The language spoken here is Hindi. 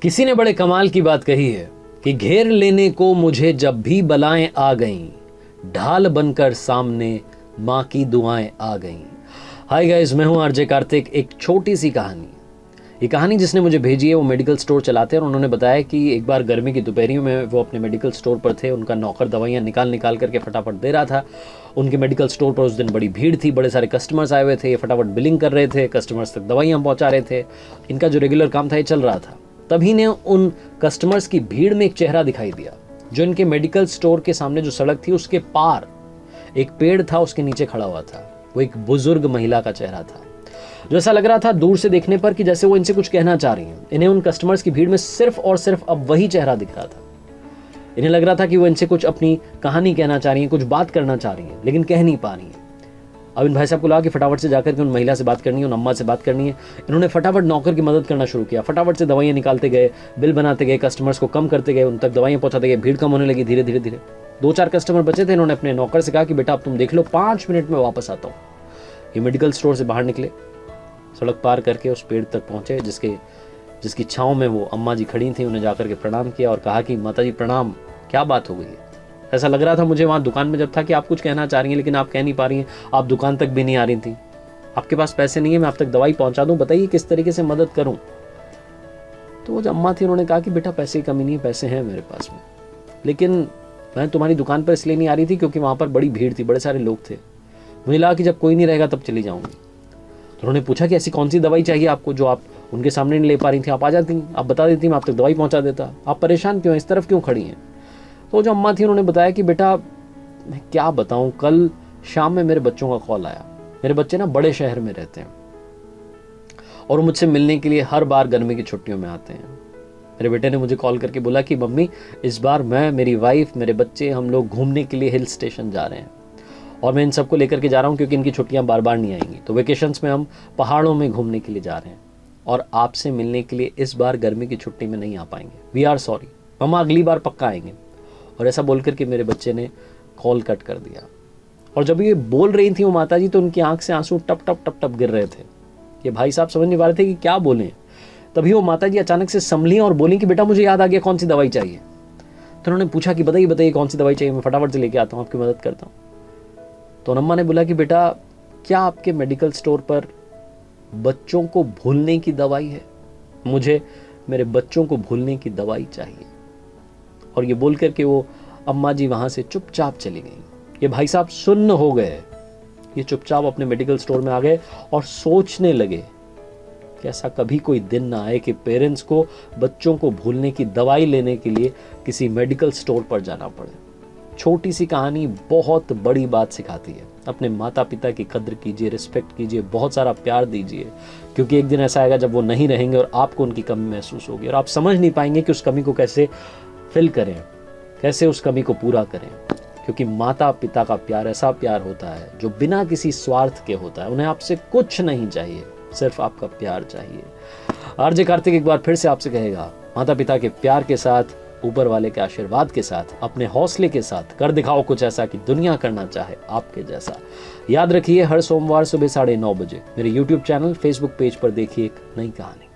किसी ने बड़े कमाल की बात कही है कि घेर लेने को मुझे जब भी बलाएं आ गईं, ढाल बनकर सामने माँ की दुआएं आ गईं। हाय गाइस, मैं हूं आरजे कार्तिक। एक छोटी सी कहानी, ये कहानी जिसने मुझे भेजी है वो मेडिकल स्टोर चलाते हैं और उन्होंने बताया कि एक बार गर्मी की दोपहरियों में वो अपने मेडिकल स्टोर पर थे। उनका नौकर दवाइयाँ निकाल करके फटाफट दे रहा था। उनके मेडिकल स्टोर पर उस दिन बड़ी भीड़ थी, बड़े सारे कस्टमर्स आए हुए थे। ये फटाफट बिलिंग कर रहे थे, कस्टमर्स तक दवाइयाँ पहुँचा रहे थे। इनका जो रेगुलर काम था ये चल रहा था। तभी ने उन कस्टमर्स की भीड़ में एक चेहरा दिखाई दिया जो इनके मेडिकल स्टोर के सामने जो सड़क थी उसके पार एक पेड़ था, उसके नीचे खड़ा हुआ था। वो एक बुजुर्ग महिला का चेहरा था जो ऐसा लग रहा था दूर से देखने पर कि जैसे वो इनसे कुछ कहना चाह रही हैं। इन्हें उन कस्टमर्स की भीड़ में सिर्फ और सिर्फ अब वही चेहरा दिख रहा था। इन्हें लग रहा था कि वो इनसे कुछ अपनी कहानी कहना चाह रही हैं, कुछ बात करना चाह रही हैं, लेकिन कह नहीं पा रही हैं। अब इन भाई साहब को लगा कि फटाफट से जाकर के उन महिला से बात करनी है, उन अम्मा से बात करनी है। इन्होंने फटाफट नौकर की मदद करना शुरू किया। फटाफट से दवाइयाँ निकालते गए, बिल बनाते गए, कस्टमर्स को कम करते गए, उन तक दवाइयाँ पहुँचाते गए। भीड़ कम होने लगी धीरे धीरे धीरे। 2-4 कस्टमर बचे थे। इन्होंने अपने नौकर से कहा कि बेटा अब तुम देख लो, 5 मिनट में वापस आता हूँ। ये मेडिकल स्टोर से बाहर निकले, सड़क पार करके उस पेड़ तक पहुँचे जिसकी छाँव में वो अम्मा जी खड़ी थी। उन्हें जाकर के प्रणाम किया और कहा कि माता जी प्रणाम, क्या बात हो गई है? ऐसा लग रहा था मुझे वहाँ दुकान में जब था कि आप कुछ कहना चाह रही हैं लेकिन आप कह नहीं पा रही हैं। आप दुकान तक भी नहीं आ रही थी, आपके पास पैसे नहीं है, मैं आप तक दवाई पहुँचा दूँ, बताइए किस तरीके से मदद करूँ। तो वो जो अम्मा थी उन्होंने कहा कि बेटा पैसे की कमी नहीं है, पैसे हैं मेरे पास में, लेकिन मैं तुम्हारी दुकान पर इसलिए नहीं आ रही थी क्योंकि वहाँ पर बड़ी भीड़ थी, बड़े सारे लोग थे। मुझे लगा कि जब कोई नहीं रहेगा तब चली जाऊँगी। तो उन्होंने पूछा कि ऐसी कौन सी दवाई चाहिए आपको जो आप उनके सामने नहीं ले पा रही थी? आप आ जाती, आप बता देती, मैं आप तक दवाई पहुँचा देता। आप परेशान क्यों, इस तरफ क्यों खड़ी हैं? तो जो अम्मा थी उन्होंने बताया कि बेटा मैं क्या बताऊं, कल शाम में मेरे बच्चों का कॉल आया। मेरे बच्चे ना बड़े शहर में रहते हैं और मुझसे मिलने के लिए हर बार गर्मी की छुट्टियों में आते हैं। मेरे बेटे ने मुझे कॉल करके बोला कि मम्मी इस बार मैं, मेरी वाइफ, मेरे बच्चे, हम लोग घूमने के लिए हिल स्टेशन जा रहे हैं और मैं इन सबको लेकर के जा रहा हूँ क्योंकि इनकी छुट्टियाँ बार बार नहीं आएंगी। तो वेकेशंस में हम पहाड़ों में घूमने के लिए जा रहे हैं और आपसे मिलने के लिए इस बार गर्मी की छुट्टी में नहीं आ पाएंगे। वी आर सॉरी मम्मा, अगली बार पक्का आएंगे। और ऐसा बोल करके मेरे बच्चे ने कॉल कट कर दिया। और जब ये बोल रही थी वो माता जी, तो उनकी आंख से आंसू टप टप टप टप गिर रहे थे। ये भाई साहब समझ नहीं पा रहे थे कि क्या बोलें। तभी वो माता जी अचानक से संभली और बोली कि बेटा मुझे याद आ गया, कौन सी दवाई चाहिए? तो उन्होंने पूछा कि बताइए बताइए कौन सी दवाई चाहिए, मैं फटाफट से लेके आता हूँ, आपकी मदद करता हूँ। तो अम्मा ने बोला कि बेटा क्या आपके मेडिकल स्टोर पर बच्चों को भूलने की दवाई है? मुझे मेरे बच्चों को भूलने की दवाई चाहिए। और ये बोल करके वो अम्मा जी वहाँ से चुपचाप चली गई। ये भाई साहब सुन्न हो गए। ये चुपचाप अपने मेडिकल स्टोर में आ गए और सोचने लगे कि ऐसा कभी कोई दिन ना आए कि पेरेंट्स को बच्चों को भूलने की दवाई लेने के लिए किसी मेडिकल स्टोर पर जाना पड़े। छोटी सी कहानी बहुत बड़ी बात सिखाती है। अपने माता पिता की कद्र कीजिए, रिस्पेक्ट कीजिए, बहुत सारा प्यार दीजिए, क्योंकि एक दिन ऐसा आएगा जब वो नहीं रहेंगे और आपको उनकी कमी महसूस होगी और आप समझ नहीं पाएंगे कि उस कमी को कैसे फिल करें, कैसे उस कमी को पूरा करें। क्योंकि माता पिता का प्यार ऐसा प्यार होता है जो बिना किसी स्वार्थ के होता है। उन्हें आपसे कुछ नहीं चाहिए, सिर्फ आपका प्यार चाहिए। आरजे कार्तिक एक बार फिर से आपसे कहेगा, माता पिता के प्यार के साथ, ऊपर वाले के आशीर्वाद के साथ, अपने हौसले के साथ कर दिखाओ कुछ ऐसा कि दुनिया करना चाहे आपके जैसा। याद रखिए, हर सोमवार सुबह 9:30 बजे मेरे YouTube चैनल, Facebook पेज पर देखिए एक नई कहानी।